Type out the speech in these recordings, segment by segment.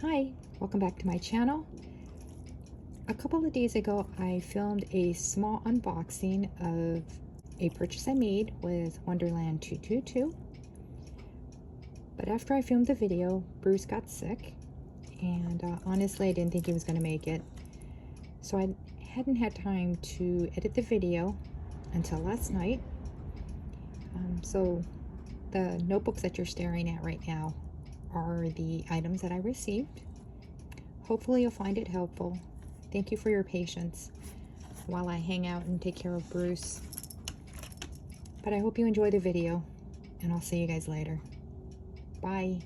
Hi, welcome back to my channel. A couple of days ago, I filmed a small unboxing of a purchase I made with Wonderland 222. But after I filmed the video, Bruce got sick, and honestly, I didn't think he was going to make it. So I hadn't had time to edit the video until last night. So the notebooks that you're staring at right now are the items that I received. Hopefully you'll find it helpful. Thank you for your patience while I hang out and take care of Bruce. But I hope you enjoy the video, and I'll see you guys later. Bye.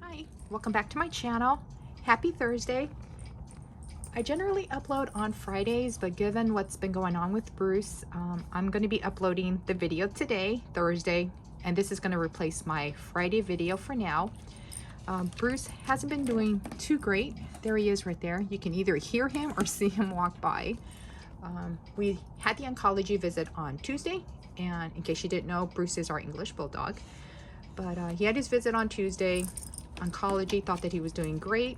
Hi, welcome back to my channel. Happy Thursday. I generally upload on Fridays, but given what's been going on with Bruce, I'm going to be uploading the video today, Thursday, and this is going to replace my Friday video for now. Bruce hasn't been doing too great. There he is right there. You can either hear him or see him walk by. We had the oncology visit on Tuesday, and in case you didn't know, Bruce is our English Bulldog. But he had his visit on Tuesday. Oncology thought that he was doing great.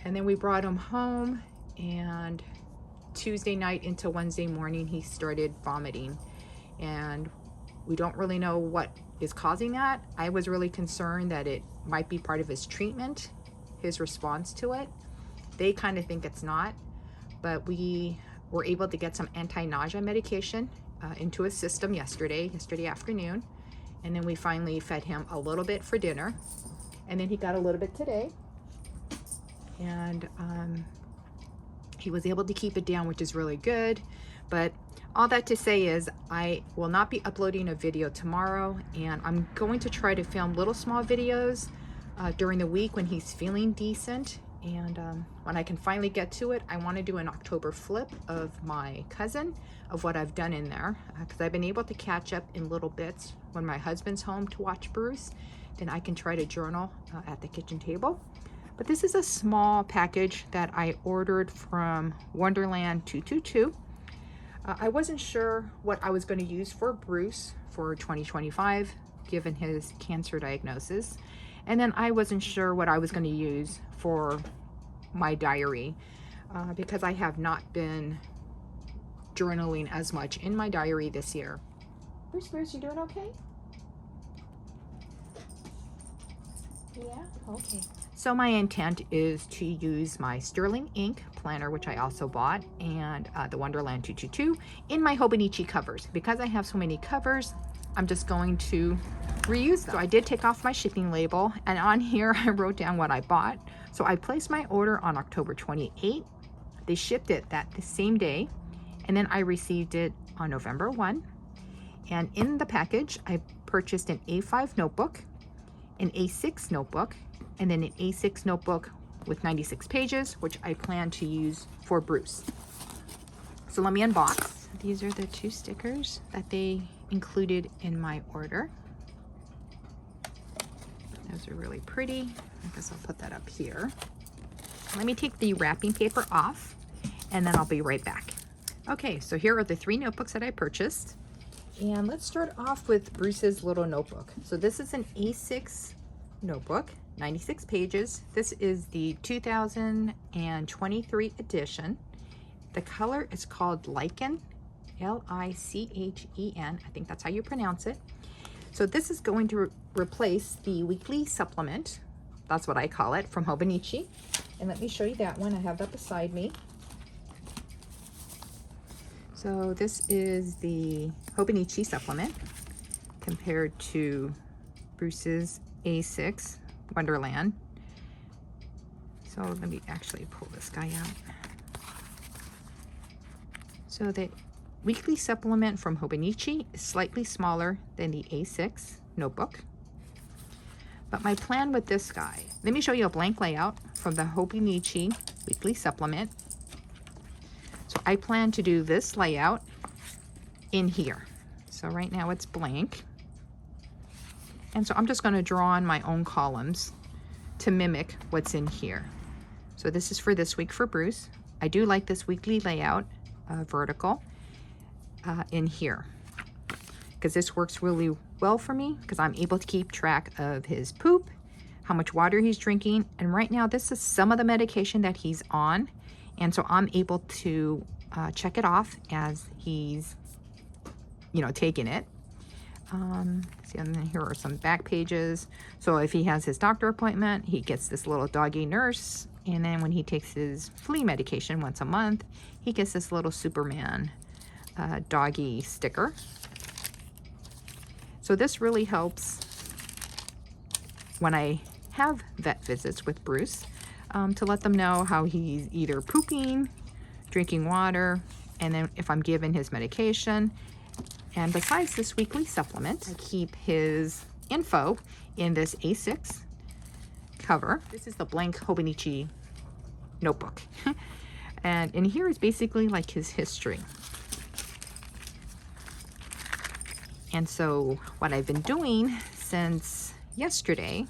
And then we brought him home, and Tuesday night into Wednesday morning, he started vomiting. And we don't really know what is causing that. I was really concerned that it might be part of his treatment, his response to it. They kind of think it's not, but we were able to get some anti-nausea medication into his system yesterday afternoon. And then we finally fed him a little bit for dinner. And then he got a little bit today. And he was able to keep it down, which is really good. But all that to say is I will not be uploading a video tomorrow, and I'm going to try to film little small videos during the week when he's feeling decent. And when I can finally get to it, I want to do an October flip of my cousin, of what I've done in there, because I've been able to catch up in little bits when my husband's home to watch Bruce. Then I can try to journal at the kitchen table. But this is a small package that I ordered from Wonderland 222. I wasn't sure what I was going to use for Bruce for 2025, given his cancer diagnosis. And then I wasn't sure what I was going to use for my diary, because I have not been journaling as much in my diary this year. Bruce, you doing okay? Yeah? Okay. So my intent is to use my Sterling Ink planner, which I also bought, and the Wonderland 222 in my Hobonichi covers. Because I have so many covers, I'm just going to reuse them. So I did take off my shipping label, and on here I wrote down what I bought. So I placed my order on October 28th. They shipped it the same day, and then I received it on November 1. And in the package, I purchased an A5 notebook, an A6 notebook, and then an A6 notebook with 96 pages, which I plan to use for Bruce. So let me unbox. These are the two stickers that they included in my order. Those are really pretty. I guess I'll put that up here. Let me take the wrapping paper off, and then I'll be right back. Okay, so here are the three notebooks that I purchased. And let's start off with Bruce's little notebook. So this is an A6 notebook, 96 pages. This is the 2023 edition. The color is called Lichen, L-I-C-H-E-N. I think that's how you pronounce it. So this is going to replace the weekly supplement. That's what I call it, from Hobonichi. And let me show you that one. I have that beside me. So this is the Hobonichi supplement compared to Bruce's A6 Wonderland. So let me actually pull this guy out. So the weekly supplement from Hobonichi is slightly smaller than the A6 notebook. But my plan with this guy, let me show you a blank layout from the Hobonichi weekly supplement. So I plan to do this layout in here. So right now it's blank. And so I'm just going to draw on my own columns to mimic what's in here. So this is for this week for Bruce. I do like this weekly layout, vertical, in here, because this works really well for me, because I'm able to keep track of his poop, how much water he's drinking. And right now, this is some of the medication that he's on. And so I'm able to check it off as he's, taking it. See, and then here are some back pages. So if he has his doctor appointment, he gets this little doggy nurse. And then when he takes his flea medication once a month, he gets this little Superman doggy sticker. So this really helps when I have vet visits with Bruce, to let them know how he's either pooping, drinking water, and then if I'm giving his medication. And besides this weekly supplement, I keep his info in this A6 cover. This is the blank Hobonichi notebook. And in here is basically like his history. And so what I've been doing since yesterday,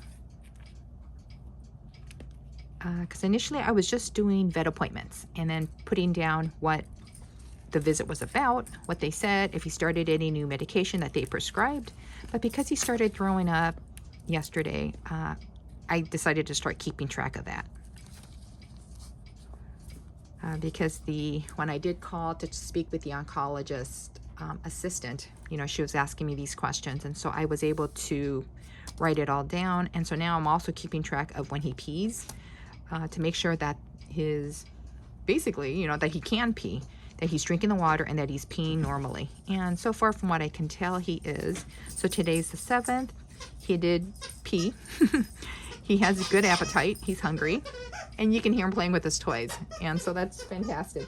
because initially I was just doing vet appointments and then putting down what the visit was about, what they said, if he started any new medication that they prescribed. But because he started throwing up yesterday, I decided to start keeping track of that. Because when I did call to speak with the oncologist assistant, she was asking me these questions, and so I was able to write it all down. And so now I'm also keeping track of when he pees, to make sure that basically, that he can pee, that he's drinking the water, and that he's peeing normally. And so far from what I can tell, he is. So today's the 7th. He did pee. He has a good appetite. He's hungry. And you can hear him playing with his toys. And so that's fantastic.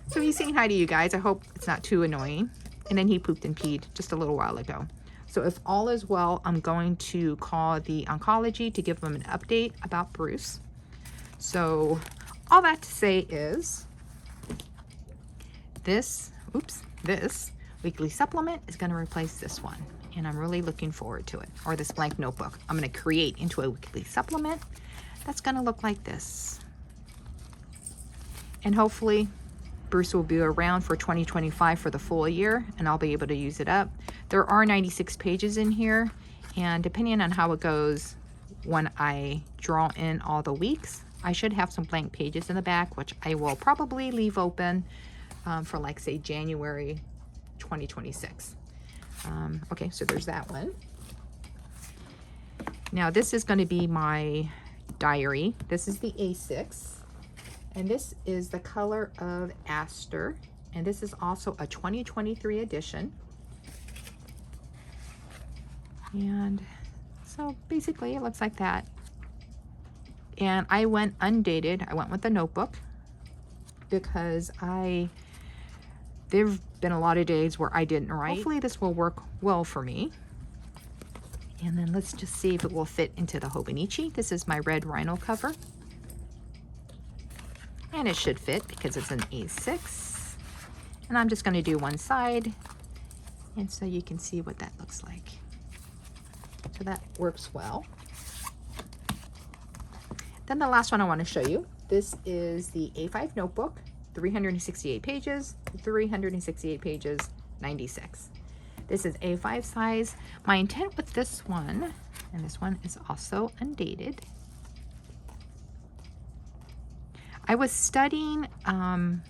So he's saying hi to you guys. I hope it's not too annoying. And then he pooped and peed just a little while ago. So if all is well, I'm going to call the oncology to give them an update about Bruce. So all that to say is this weekly supplement is going to replace this one. And I'm really looking forward to it. Or this blank notebook I'm going to create into a weekly supplement that's going to look like this. And hopefully Bruce will be around for 2025 for the full year, and I'll be able to use it up. There are 96 pages in here, and depending on how it goes, when I draw in all the weeks, I should have some blank pages in the back, which I will probably leave open for, like, say, January 2026. Okay, so there's that one. Now this is going to be my diary. This is the A6, and this is the color of Aster, and this is also a 2023 edition. And so basically it looks like that. And I went undated. I went with the notebook because there've been a lot of days where I didn't write. Hopefully this will work well for me. And then let's just see if it will fit into the Hobonichi. This is my red rhino cover. And it should fit because it's an A6. And I'm just going to do one side. And so you can see what that looks like. So that works well. Then the last one I want to show you. This is the A5 notebook. 368 pages, 368 pages, 96. This is A5 size. My intent with this one, and this one is also undated. I was studying a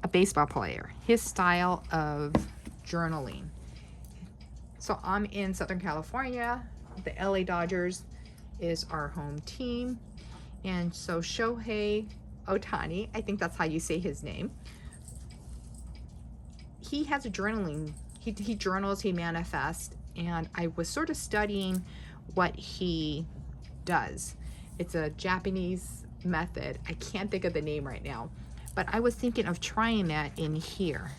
baseball player, his style of journaling. So I'm in Southern California. The LA Dodgers is our home team. And so Shohei Ohtani, I think that's how you say his name. He has a journaling, he journals, he manifests, and I was sort of studying what he does. It's a Japanese method. I can't think of the name right now, but I was thinking of trying that in here.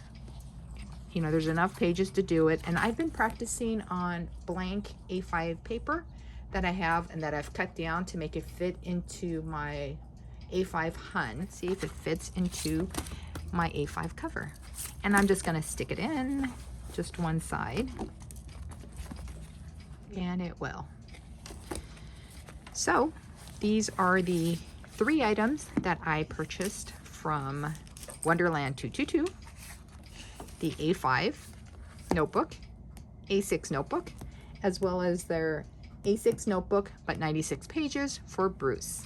There's enough pages to do it, and I've been practicing on blank A5 paper that I have and that I've cut down to make it fit into my A5 Hun. See if it fits into my A5 cover. And I'm just gonna stick it in just one side, and it will. So these are the 3 items that I purchased from Wonderland 222, the A5 notebook, A6 notebook, as well as their A6 notebook, but 96 pages for Bruce.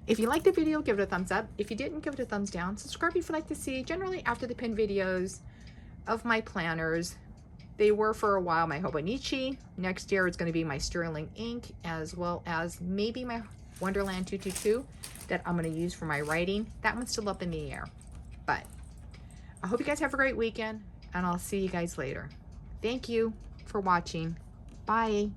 If you liked the video, give it a thumbs up. If you didn't, give it a thumbs down. Subscribe if you'd like to see, generally after the pin videos of my planners. They were for a while my Hobonichi. Next year it's going to be my Sterling ink, as well as maybe my Wonderland 222 that I'm going to use for my writing. That one's still up in the air. But I hope you guys have a great weekend, and I'll see you guys later. Thank you for watching. Bye.